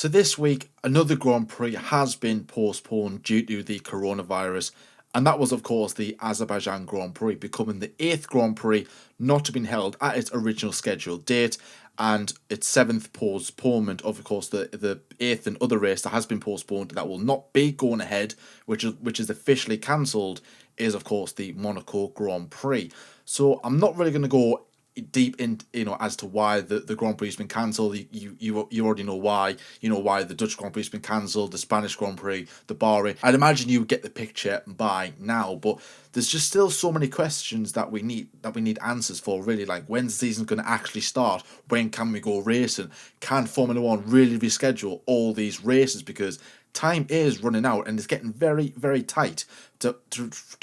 So this week, another Grand Prix has been postponed due to the coronavirus, and that was, of course, the Azerbaijan Grand Prix, becoming the eighth Grand Prix not to be held at its original scheduled date, and its seventh postponement of course, the eighth and other race that has been postponed that will not be going ahead, which is officially cancelled, is of course the Monaco Grand Prix. So I'm not really going to go deep in, as to why the Grand Prix has been cancelled. You already know why. You know why the Dutch Grand Prix has been cancelled, the Spanish Grand Prix, the Bahrain. I'd imagine you get the picture by now, but there's just still so many questions that we need answers for. Really, like, when's the season going to actually start? When can we go racing? Can Formula One really reschedule all these races? Because time is running out and it's getting very, very tight to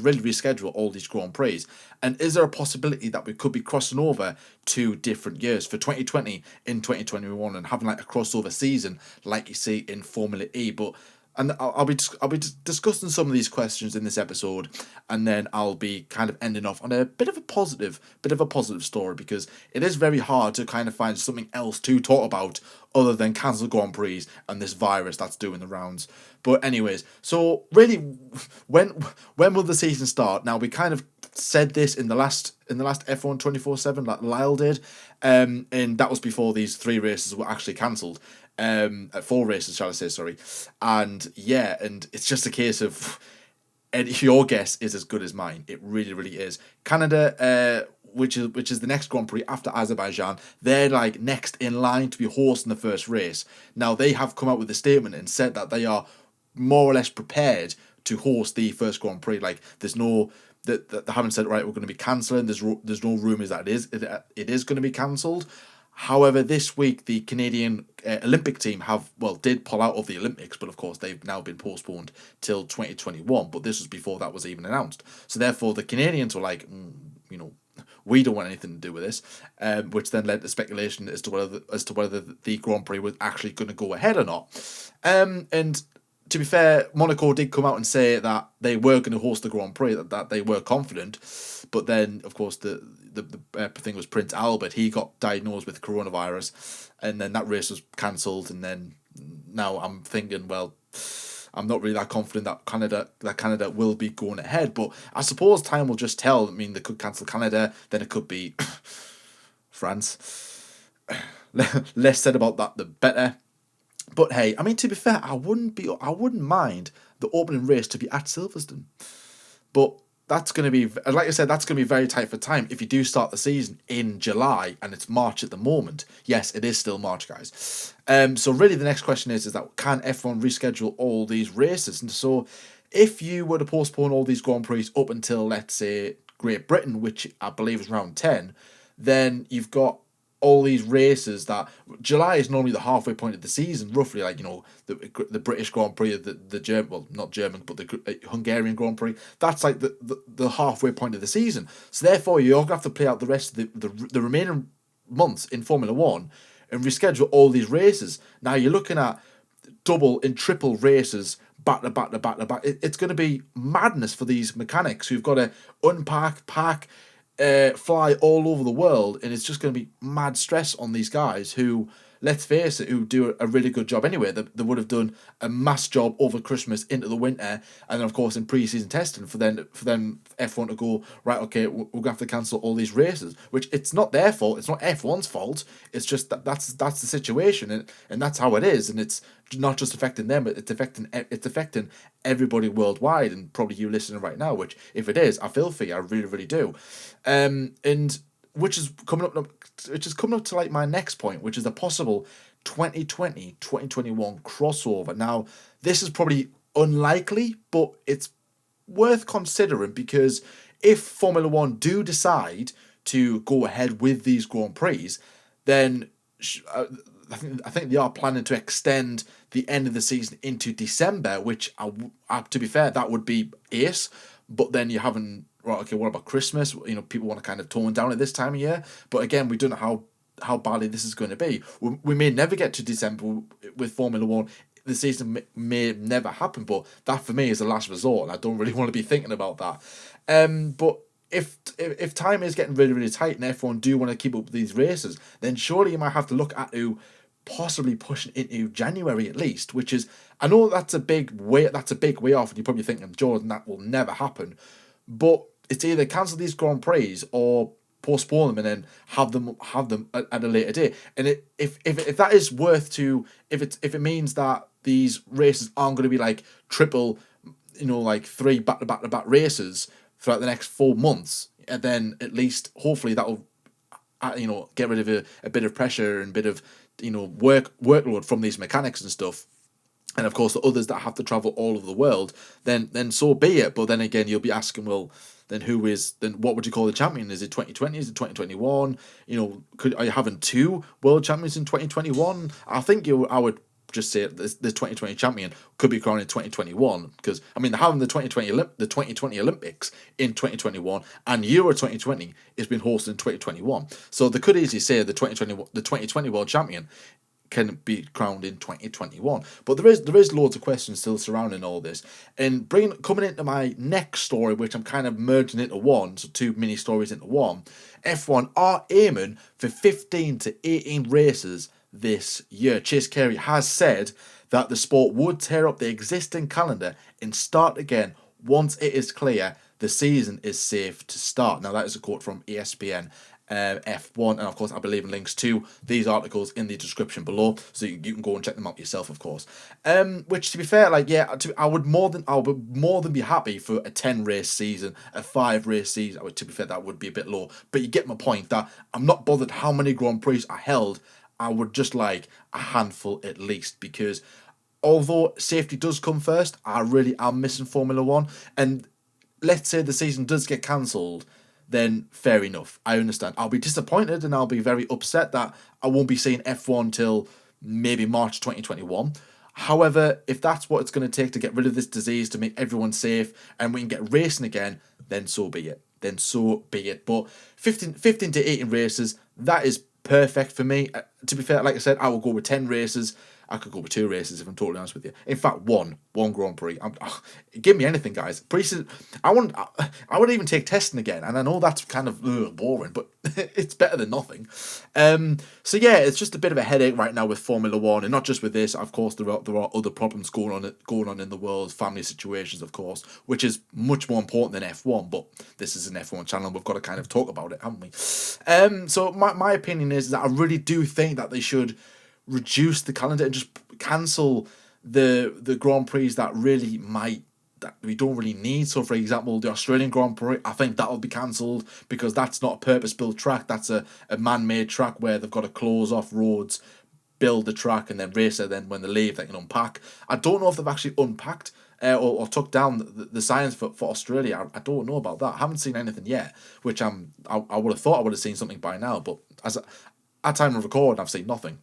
really reschedule all these Grand Prix. And is there a possibility that we could be crossing over to different years for 2020 in 2021 and having like a crossover season like you see in Formula E? And I'll be discussing some of these questions in this episode, and then I'll be kind of ending off on a bit of a positive story, because it is very hard to kind of find something else to talk about other than cancelled Grand Prix and this virus that's doing the rounds. But anyways, so really, when will the season start? Now, we kind of said this in the last F1 24/7, like Lyle did, and that was before these three races were actually cancelled. Four races, shall I say? Sorry, and yeah, and it's just a case of, and your guess is as good as mine. It really, really is. Canada, which is the next Grand Prix after Azerbaijan, they're like next in line to be hosting the first race. Now, they have come out with a statement and said that they are more or less prepared to host the first Grand Prix. Like, there's no that they haven't said, right, we're going to be cancelling. There's no rumours that it is going to be cancelled. However, this week the Canadian Olympic team did pull out of the Olympics, but of course they've now been postponed till 2021. But this was before that was even announced. So therefore, the Canadians were like, we don't want anything to do with this, which then led to speculation as to whether the Grand Prix was actually going to go ahead or not. And to be fair, Monaco did come out and say that they were going to host the Grand Prix, that they were confident. But then, of course, the thing was Prince Albert. He got diagnosed with coronavirus, and then that race was cancelled. And then now I'm thinking, well, I'm not really that confident that Canada will be going ahead. But I suppose time will just tell. I mean, they could cancel Canada, then it could be France. Less said about that, the better. But hey, I mean, to be fair, I wouldn't mind the opening race to be at Silverstone. But that's going to be, like I said, that's going to be very tight for time if you do start the season in July and it's March at the moment. Yes, it is still March, guys. So really the next question is that can F1 reschedule all these races? And so if you were to postpone all these Grand Prix up until, let's say, Great Britain, which I believe is round 10, then you've got all these races that July is normally the halfway point of the season, roughly, like, the British Grand Prix, the German, well, not German, but the Hungarian Grand Prix. That's like the halfway point of the season. So therefore, you're going to have to play out the rest of the remaining months in Formula One and reschedule all these races. Now you're looking at double and triple races back to back to back to back. It's going to be madness for these mechanics who've got to unpack, pack, fly all over the world, and it's just going to be mad stress on these guys who, let's face it, who do a really good job anyway. They would have done a mass job over Christmas into the winter, and then of course in pre-season testing for them F1 to go, right, okay, we're going to have to cancel all these races, which it's not their fault, it's not F1's fault, it's just that's the situation, and that's how it is, and it's not just affecting them, but it's affecting everybody worldwide, and probably you listening right now, which if it is, I feel for you, I really, really do. And which is coming up to like my next point, which is the possible 2020-2021 crossover. Now, this is probably unlikely, but it's worth considering, because if Formula One do decide to go ahead with these Grand Prix, then I think they are planning to extend the end of the season into December, which, to be fair, that would be ace. But then you haven't, right, okay, what about Christmas? People want to kind of tone down at this time of year. But again, we don't know how badly this is going to be. We may never get to December with Formula One. The season may never happen, but that for me is a last resort, and I don't really want to be thinking about that. But if time is getting really, really tight and F1 do want to keep up with these races, then surely you might have to look at possibly pushing into January at least, which is, I know that's a big way off, and you're probably thinking, Jordan, that will never happen. But it's either cancel these Grand Prix or postpone them and then have them at a later date. And if that is worth to, if it means that these races aren't going to be like triple, like three back-to-back races throughout the next 4 months, and then at least hopefully that'll get rid of a bit of pressure and a bit of workload from these mechanics and stuff. And of course, the others that have to travel all over the world, then so be it. But then again, you'll be asking, well, then what would you call the champion? Is it 2020? Is it 2021? Are you having two world champions in 2021? I would just say the 2020 champion could be crowned in 2021, because they're having the 2020 Olympics in 2021, and Euro 2020 is being hosted in 2021. So they could easily say the 2020 world champion can be crowned in 2021. But there is loads of questions still surrounding all this. And coming into my next story, which I'm kind of merging into one, so two mini stories into one, F1 are aiming for 15 to 18 races this year. Chase Carey has said that the sport would tear up the existing calendar and start again once it is clear the season is safe to start. Now, that is a quote from ESPN F1, and of course I'll be leaving links to these articles in the description below, so you can go and check them out yourself, of course. Which, to be fair, I would more than be happy for a 10-race season, a 5-race season. To be fair, that would be a bit low, but you get my point. That I'm not bothered how many Grand Prix are held. I would just like a handful at least, because although safety does come first, I'm missing Formula One, and let's say the season does get cancelled, then fair enough. I understand. I'll be disappointed and I'll be very upset that I won't be seeing F1 till maybe March 2021. However, if that's what it's going to take to get rid of this disease, to make everyone safe, and we can get racing again, then so be it. But 15 to 18 races, that is perfect for me. To be fair, like I said, I will go with 10 races. I could go with 2 races if I'm totally honest with you. In fact, one Grand Prix. Give me anything, guys. I would even take testing again, and I know that's kind of boring, but it's better than nothing. So yeah, it's just a bit of a headache right now with Formula One, and not just with this. Of course, there are other problems going on in the world, family situations, of course, which is much more important than F1. But this is an F1 channel; we've got to kind of talk about it, haven't we? So my opinion is that I really do think that they should reduce the calendar and just cancel the Grand Prix that we don't really need. So, for example, the Australian Grand Prix, I think that'll be cancelled, because that's not a purpose-built track. That's a man-made track where they've got to close off roads, build the track, and then race it. Then when they leave, they can unpack. I don't know if they've actually unpacked or took down the signs for Australia. I don't know about that. I haven't seen anything yet, which I would have thought I would have seen something by now. But at time of recording, I've seen nothing.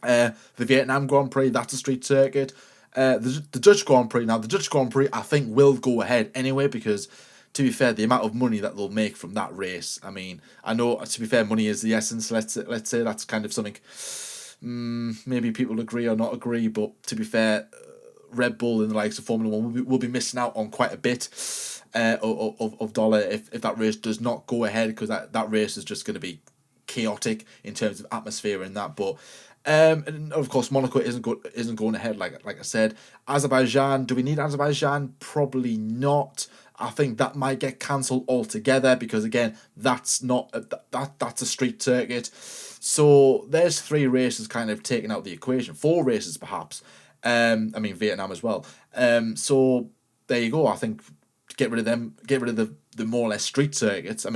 The Vietnam Grand Prix, that's a street circuit. The Dutch Grand Prix, I think will go ahead anyway, because, to be fair, the amount of money that they'll make from that race, I know, to be fair, money is the essence. Let's say that's kind of something, maybe people agree or not agree, but to be fair, Red Bull and the likes of Formula One will be missing out on quite a bit of dollar if that race does not go ahead, because that race is just going to be chaotic in terms of atmosphere and that. But and of course, Monaco isn't going ahead. Like I said, Azerbaijan. Do we need Azerbaijan? Probably not. I think that might get cancelled altogether, because again, that's not that's a street circuit. So there's 3 races kind of taken out of the equation. 4 races perhaps. Vietnam as well. So there you go. I think get rid of them. Get rid of the more or less street circuits.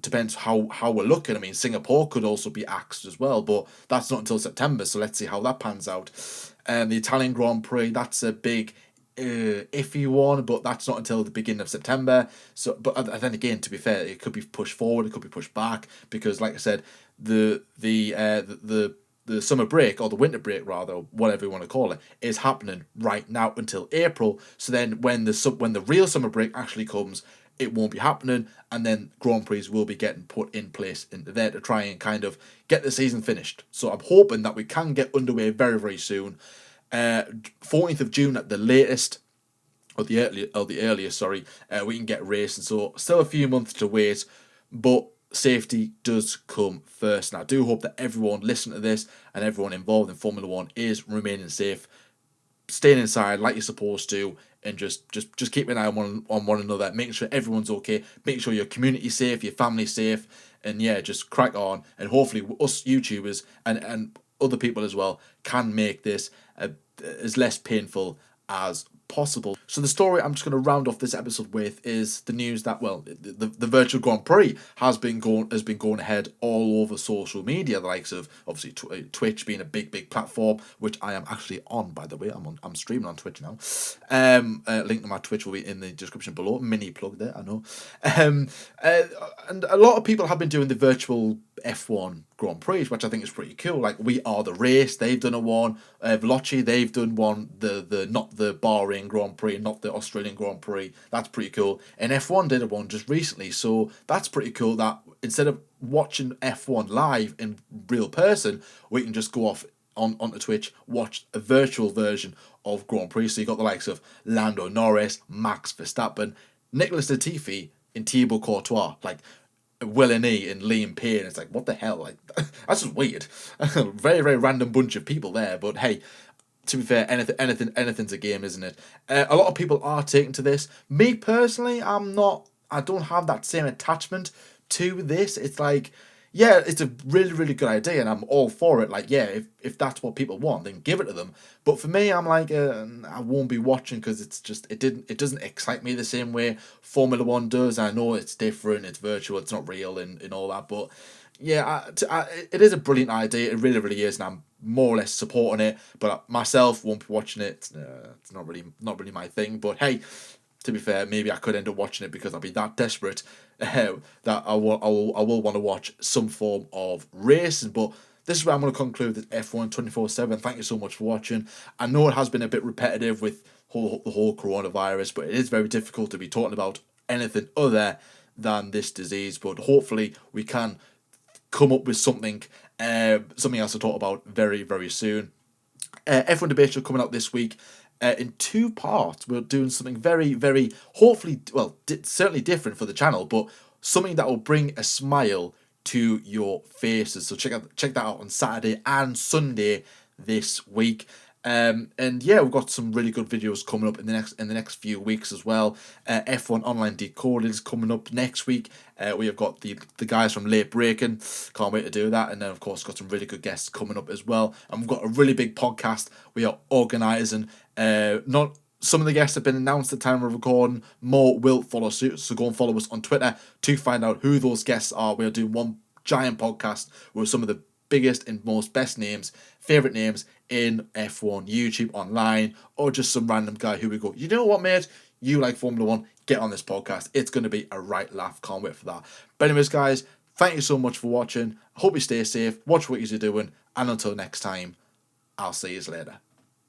Depends how we're looking. Singapore could also be axed as well, but that's not until September, so let's see how that pans out. The Italian Grand Prix, that's a big iffy one, but that's not until the beginning of September. So, but then again, to be fair, it could be pushed forward, it could be pushed back, because, like I said, the summer break, or the winter break rather, whatever you want to call it, is happening right now until April. So then when the real summer break actually comes, it won't be happening, and then Grand Prix will be getting put in place into there to try and kind of get the season finished. So I'm hoping that we can get underway very, very soon. 14th of June at the latest, or the earliest, we can get racing. So still a few months to wait, but safety does come first. And I do hope that everyone listening to this and everyone involved in Formula One is remaining safe, staying inside like you're supposed to, and just keep an eye on one another, making sure everyone's okay, making sure your community's safe, your family's safe, and yeah, just crack on. And hopefully us YouTubers and other people as well can make this as less painful as possible. So the story I'm just going to round off this episode with is the news that, well, the virtual Grand Prix has been going ahead all over social media. The likes of obviously Twitch being a big platform, which I am actually on, by the way. I'm streaming on Twitch now. Link to my Twitch will be in the description below. Mini plug there, I know. And a lot of people have been doing the virtual F1 Grand Prix, which I think is pretty cool. Like We Are the Race, they've done a one. Veloci, they've done one. The not the Bahrain Grand Prix, not the Australian Grand Prix. That's pretty cool. And F1 did a one just recently, so that's pretty cool. That instead of watching F1 live in real person, we can just go off onto Twitch, watch a virtual version of Grand Prix. So you got the likes of Lando Norris, Max Verstappen, Nicolas Latifi, and Thibaut Courtois, like Willany and Liam Payne. It's like, what the hell? Like, that's just weird. Very random bunch of people there. But hey, to be fair, anything's a game, isn't it? A lot of people are taking to this. Me personally, I'm not. I don't have that same attachment to this. It's like, yeah, it's a really good idea, and I'm all for it. Like, yeah, if that's what people want, then give it to them. But for me, I'm like, I won't be watching because it's just it doesn't excite me the same way Formula One does. I know it's different, it's virtual, it's not real, and all that. But yeah, it is a brilliant idea. It really is, and I'm more or less supporting it. But myself won't be watching it. It's not really my thing. But hey, to be fair, maybe I could end up watching it because I'll be that desperate that I will want to watch some form of racing. But this is where I'm going to conclude this F1 24/7. Thank you so much for watching. I know it has been a bit repetitive with the whole coronavirus, but it is very difficult to be talking about anything other than this disease. But hopefully we can come up with something else to talk about very soon. F1 Debate Show coming out this week. In 2 parts, we're doing something very, hopefully, well, certainly different for the channel, but something that will bring a smile to your faces. So check that out on Saturday and Sunday this week. And yeah, we've got some really good videos coming up in the next few weeks as well. F1 Online Decoded is coming up next week. We have got the guys from Late Breaking. Can't wait to do that. And then of course got some really good guests coming up as well. And we've got a really big podcast we are organising. Not some of the guests have been announced at the time of recording. More will follow suit. So go and follow us on Twitter to find out who those guests are. We're doing one giant podcast with some of the biggest and most best names, favourite names in F1, YouTube, online, or just some random guy who we go, you know what, mate? You like Formula One, get on this podcast. It's going to be a right laugh. Can't wait for that. But anyways, guys, thank you so much for watching. I hope you stay safe, watch what you're doing, and until next time, I'll see you later.